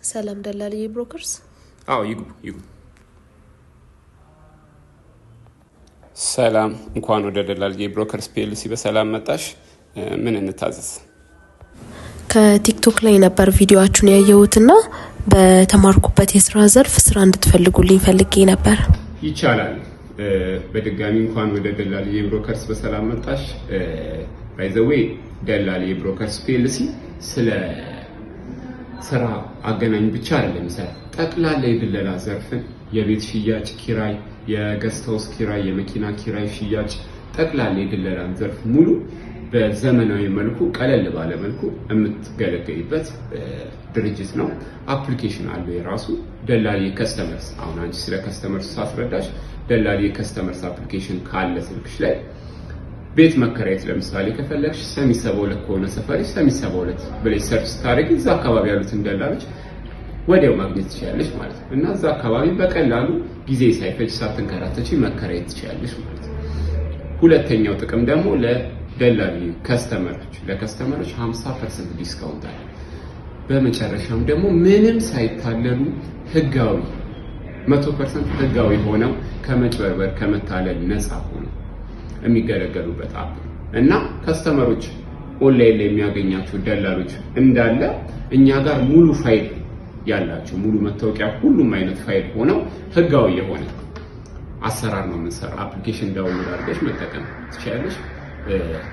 ሰላም ደላሊ ብሮከርስ አዎ ይጉ ሰላም እንኳን ወደ ደላሊ ብሮከርስ ፒኤልሲ በሰላም መጣሽ ምን እንታዘዝ ከቲክቶክ ላይ ነበር ቪዲዮአችሁን ያየሁትና በተማርኩበት የሥራ ዘርፍ ስራ እንድትፈልጉልኝ ፈልጌ ነበር ይቻላል በድጋሚ እንኳን ወደ ደላሊ ብሮከርስ በሰላም መጣሽ ባይ ዘ ዌይ ደላሊ ብሮከርስ ፒኤልሲ ስለ ስራ አገናኝ ብቻ አይደለም ሰር ጠቅላላ የድለላ ዘርፍን የቤት ሽያጭ ኪራይ የገስት ሃውስ ኪራይ የመኪና ኪራይ ሽያጭ ጠቅላላ የድለላን ዘርፍ ሙሉ በዘመናዊ መልኩ ቀለል ባለ መልኩ የምትገለገልበት ድርጅት ነው አፕሊኬሽን አለው የራሱ ደላሊ ከስተመርስ አሁን አንቺ ስለ ከስተመርስ ሳስረዳሽ ደላሊ ከስተመርስ አፕሊኬሽን ካለ ስልክሽ ላይ ቤት መከራየት ለምሳሌ ከፈለግሽ ሰሚሰባው ለኮነ ሰፈሪ ሰሚሰባው ብለሽ ሰርች ታደርጊ እዛ አካባቢ ያሉትን ደላሎች ወዲያው ማግኘት ትችያለሽ ማለት ነው እና እዛ አካባቢ በቀላሉ ጊዜ ሳይፈጅ ሳትንከራተቺ መከራየት ትችያለሽ ማለት ነው ሁለተኛው ጥቅም ደግሞ ለደላሊ ለከስተመሮች 50% ዲስካውንት አለ በመጨረሻም ደግሞ ምንም ሳይታለሉ ህጋዊ 100% ህጋዊ ሆነው ከመጭበርበር ከመታለል ነፃ ሆነው የሚገለገሉበት አፕ እና ከስተመሮች ኦንላይን ላይ የሚያገኛቸው ደላሎች እንዳለ እኛ ጋር ሙሉ ፋይል ያላቸው ሙሉ መታወቂያ ሁሉም አይነት ፋይል ሆነው ህጋዊ የሆነ አሰራር ነው የምንሰራው አፕሊኬሽን ዳውንሎድ አድርገሽ መጠቀም ትችያለሽ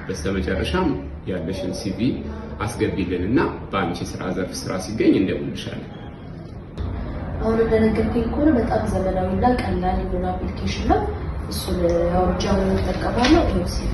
በስተመጨረሻም ያለሽን ሲቪ አስገቢልንና በአንቺ ስራ ዘርፍ ስራ ሲገኝ እንደውልሻለን አሁን እንደነገርኩኝ ከሆነ በጣም ዘመናዊና ቀላል የሆነ አፕሊኬሽን ነው እሱን አውርጃው ተጠቀማለሁ ሲቪ